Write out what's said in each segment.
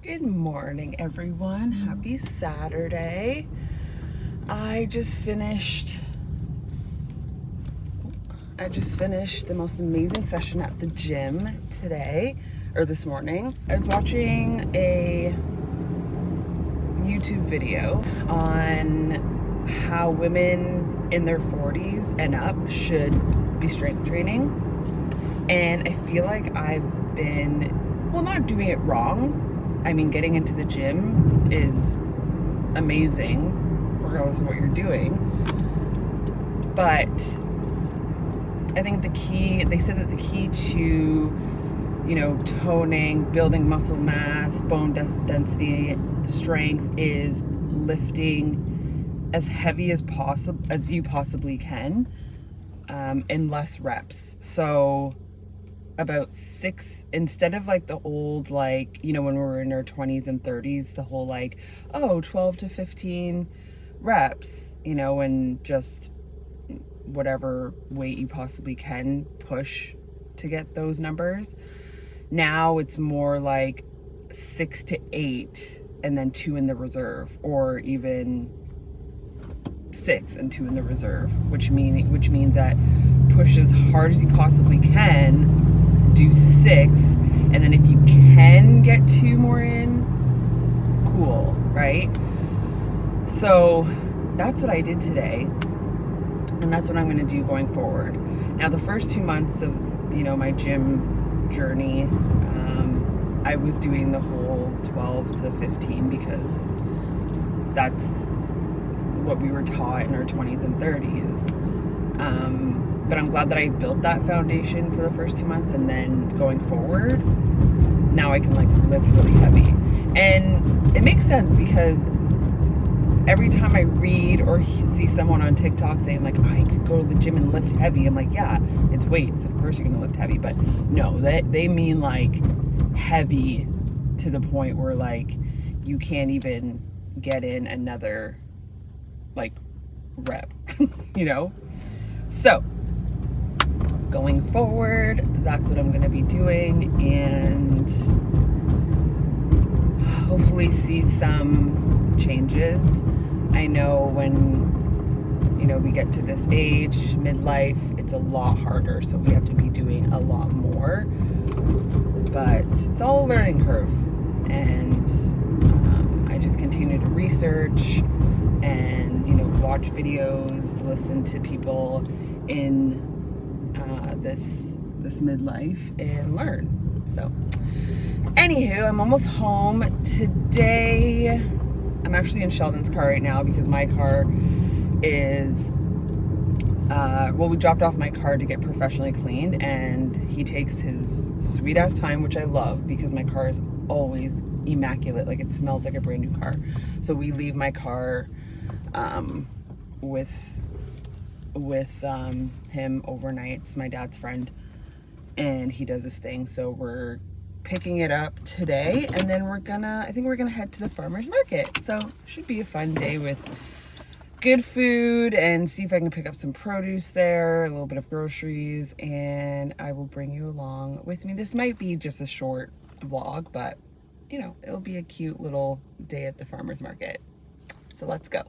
Good morning, everyone. Happy Saturday. I just finished the most amazing session at the gym today, or this morning. I was watching a YouTube video on how women in their 40s and up should be strength training. And I feel like I've been, not doing it wrong. I mean, getting into the gym is amazing, regardless of what you're doing. But I think they said that the key to, toning, building muscle mass, bone density, strength is lifting as heavy as you possibly can, in less reps. So about 6, instead of like the old, when we were in our 20s and 30s, the whole 12 to 15 reps, and just whatever weight you possibly can push to get those numbers. Now it's more like 6 to 8 and then 2 in the reserve, or even 6 and 2 in the reserve, which means that push as hard as you possibly can, do 6, and then if you can get 2 more in, cool, right? So that's what I did today, and that's what I'm going to do going forward. Now, the first 2 months of my gym journey, I was doing the whole 12 to 15 because that's what we were taught in our 20s and 30s. But I'm glad that I built that foundation for the first 2 months, and then going forward, now I can lift really heavy. And it makes sense because every time I read or see someone on TikTok saying I could go to the gym and lift heavy, I'm like, yeah, it's weights. Of course you're gonna lift heavy, but no, they mean heavy to the point where you can't even get in another rep, So going forward, that's what I'm going to be doing, and hopefully see some changes. I know when we get to this age, midlife, it's a lot harder, so we have to be doing a lot more, but it's all a learning curve, and I just continue to research and watch videos, listen to people in this midlife, and learn. So anywho, I'm almost home today. I'm actually in Sheldon's car right now because my car is we dropped off my car to get professionally cleaned, and he takes his sweet ass time, which I love because my car is always immaculate. It smells like a brand new car. So we leave my car with him overnight. It's my dad's friend, and he does this thing. So we're picking it up today, and then I think we're gonna head to the farmer's market. So should be a fun day with good food, and see if I can pick up some produce there, a little bit of groceries, and I will bring you along with me. This might be just a short vlog, but it'll be a cute little day at the farmer's market. So let's go.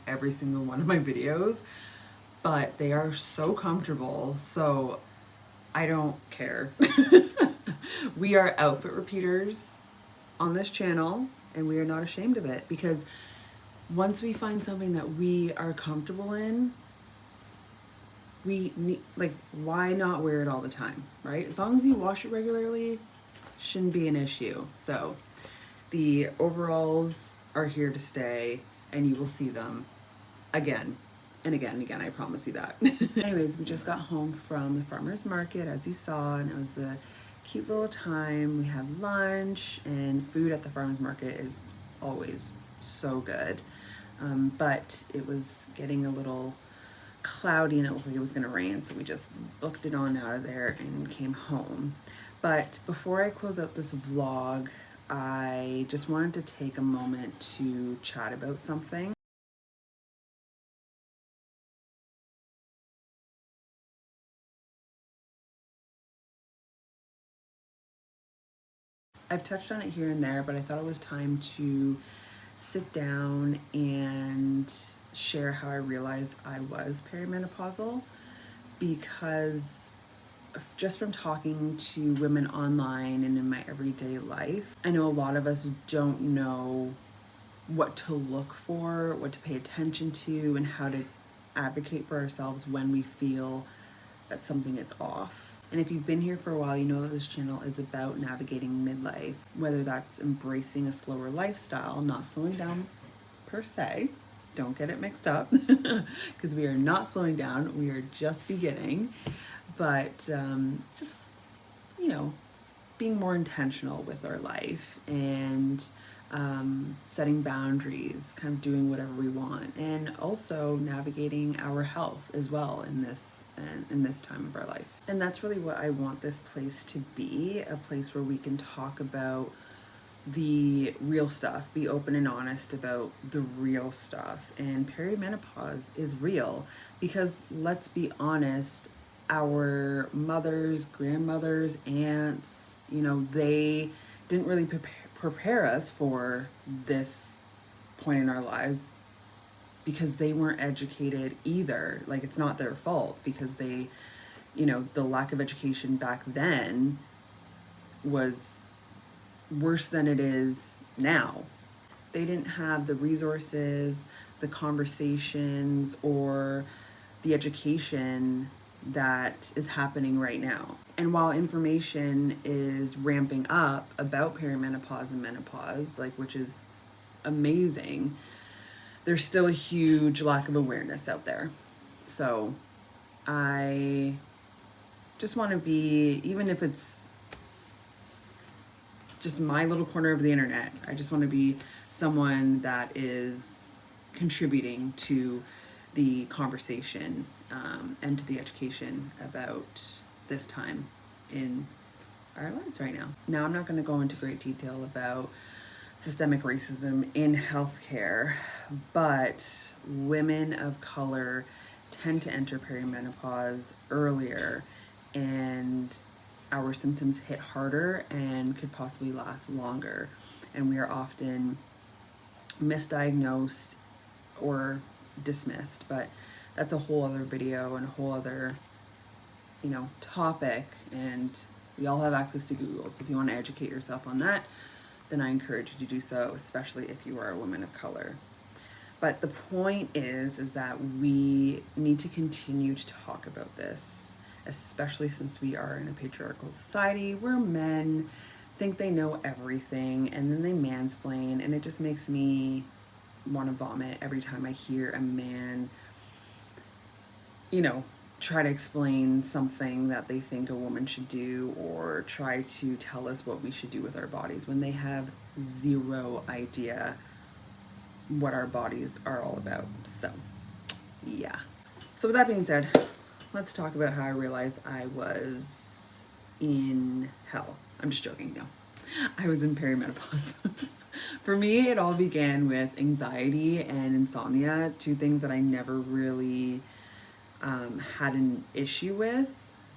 every single one of my videos, but they are so comfortable, so I don't care. We are outfit repeaters on this channel, and we are not ashamed of it, because once we find something that we are comfortable in, we need, like, why not wear it all the time, right? As long as you wash it regularly, shouldn't be an issue. So the overalls are here to stay, and you will see them again and again and again, I promise you that. Anyways, we just got home from the farmer's market, as you saw, and it was a cute little time. We had lunch, and food at the farmer's market is always so good. But it was getting a little cloudy and it looked like it was gonna rain, so we just booked it on out of there and came home. But before I close out this vlog, I just wanted to take a moment to chat about something. I've touched on it here and there, but I thought it was time to sit down and share how I realized I was perimenopausal, because just from talking to women online and in my everyday life, I know a lot of us don't know what to look for, what to pay attention to, and how to advocate for ourselves when we feel that something is off. And if you've been here for a while, you know that this channel is about navigating midlife, whether that's embracing a slower lifestyle, not slowing down per se. Don't get it mixed up, because we are not slowing down, we are just beginning. But just, you know, being more intentional with our life, and setting boundaries, kind of doing whatever we want, and also navigating our health as well in this time of our life. And that's really what I want this place to be, a place where we can talk about the real stuff, be open and honest about the real stuff. And perimenopause is real, because let's be honest, our mothers, grandmothers, aunts, you know, they didn't really prepare us for this point in our lives, because they weren't educated either. Like, it's not their fault, because they, you know, the lack of education back then was worse than it is now. They didn't have the resources, the conversations, or the education that is happening right now. And while information is ramping up about perimenopause and menopause, like, which is amazing, there's still a huge lack of awareness out there. So I just want to be, even if it's just my little corner of the internet, I just want to be someone that is contributing to the conversation and to the education about this time in our lives right now. Now, I'm not going to go into great detail about systemic racism in healthcare, but women of color tend to enter perimenopause earlier, and our symptoms hit harder and could possibly last longer. And we are often misdiagnosed or dismissed, but that's a whole other video and a whole other, you know, topic, and we all have access to Google. So if you want to educate yourself on that, then I encourage you to do so, especially if you are a woman of color. But the point is that we need to continue to talk about this, especially since we are in a patriarchal society where men think they know everything, and then they mansplain, and it just makes me want to vomit every time I hear a man, you know, try to explain something that they think a woman should do, or try to tell us what we should do with our bodies, when they have zero idea what our bodies are all about. So yeah. So with that being said, let's talk about how I realized I was in hell. I'm just joking, no. I was in perimenopause. For me, it all began with anxiety and insomnia, two things that I never really had an issue with,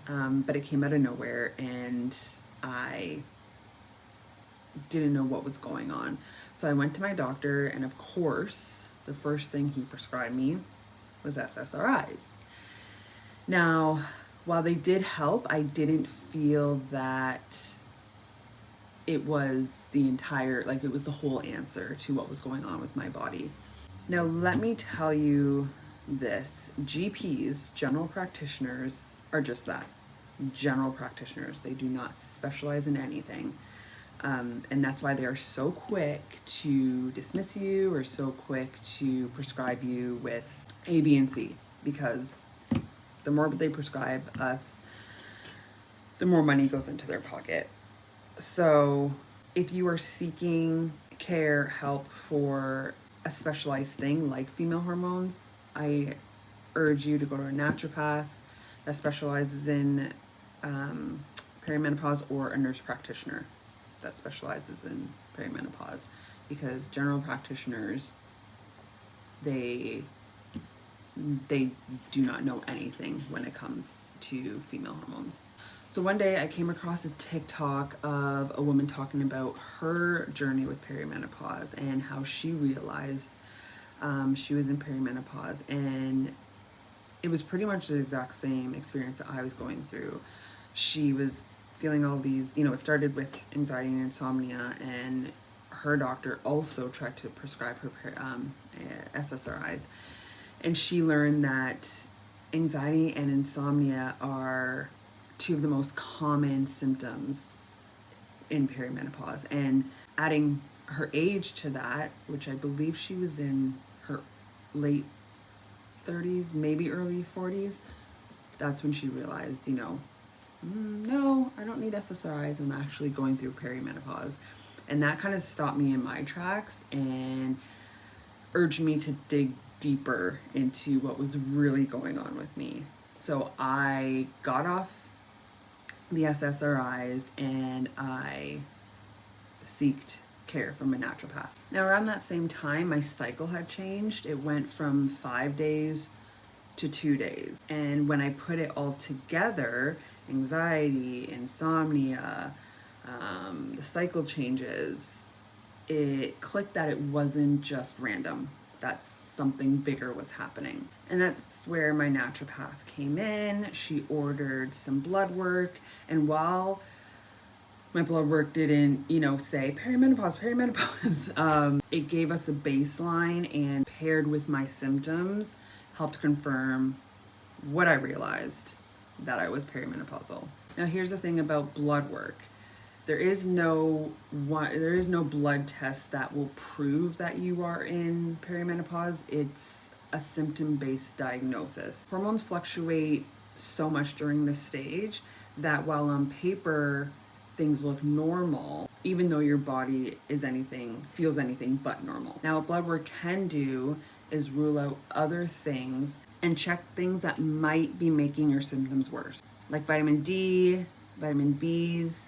but it came out of nowhere, and I didn't know what was going on. So I went to my doctor, and of course, the first thing he prescribed me was SSRIs. Now, while they did help, I didn't feel that it was the entire, like it was the whole answer to what was going on with my body. Now, let me tell you this, GPs, general practitioners, are just that, general practitioners. They do not specialize in anything. And that's why they are so quick to dismiss you or so quick to prescribe you with A, B, and C, because the more they prescribe us, the more money goes into their pocket. So if you are seeking care, help for a specialized thing like female hormones, I urge you to go to a naturopath that specializes in perimenopause, or a nurse practitioner that specializes in perimenopause, because general practitioners, they do not know anything when it comes to female hormones. So one day I came across a TikTok of a woman talking about her journey with perimenopause and how she realized she was in perimenopause, and it was pretty much the exact same experience that I was going through. She was feeling all these, it started with anxiety and insomnia, and her doctor also tried to prescribe her SSRIs. And she learned that anxiety and insomnia are two of the most common symptoms in perimenopause. And adding her age to that, which I believe she was in her late 30s, maybe early 40s, that's when she realized, no, I don't need SSRIs. I'm actually going through perimenopause. And that kind of stopped me in my tracks and urged me to dig deeper into what was really going on with me. So I got off the SSRIs and I sought care from a naturopath. Now, around that same time, my cycle had changed. It went from 5 days to 2 days. And when I put it all together, anxiety, insomnia, the cycle changes, it clicked that it wasn't just random, that something bigger was happening. And that's where my naturopath came in. She ordered some blood work, and while my blood work didn't, say perimenopause, it gave us a baseline, and paired with my symptoms, helped confirm what I realized, that I was perimenopausal. Now, here's the thing about blood work. There is no blood test that will prove that you are in perimenopause. It's a symptom-based diagnosis. Hormones fluctuate so much during this stage that while on paper things look normal, even though your body feels anything but normal. Now, what blood work can do is rule out other things and check things that might be making your symptoms worse, like vitamin D, vitamin Bs,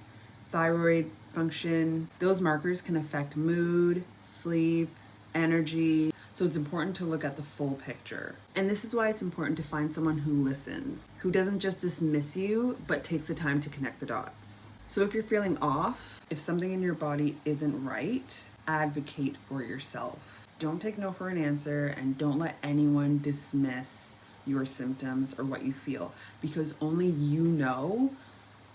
thyroid function. Those markers can affect mood, sleep, energy. So it's important to look at the full picture. And this is why it's important to find someone who listens, who doesn't just dismiss you, but takes the time to connect the dots. So if you're feeling off, if something in your body isn't right, advocate for yourself. Don't take no for an answer, and don't let anyone dismiss your symptoms or what you feel, because only you know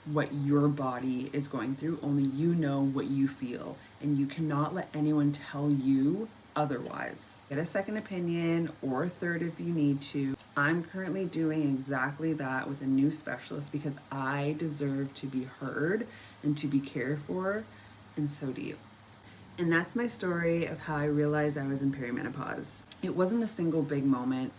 what your body is going through. Only you know what you feel, and you cannot let anyone tell you otherwise. Get a second opinion, or a third if you need to. I'm currently doing exactly that with a new specialist, because I deserve to be heard and to be cared for, and so do you. And that's my story of how I realized I was in perimenopause. It wasn't a single big moment.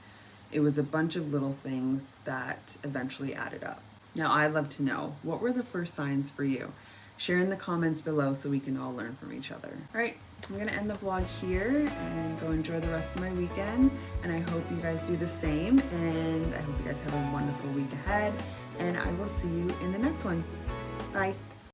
It was a bunch of little things that eventually added up. Now, I'd love to know, what were the first signs for you? Share in the comments below so we can all learn from each other. All right, I'm gonna end the vlog here and go enjoy the rest of my weekend. And I hope you guys do the same. And I hope you guys have a wonderful week ahead. And I will see you in the next one. Bye.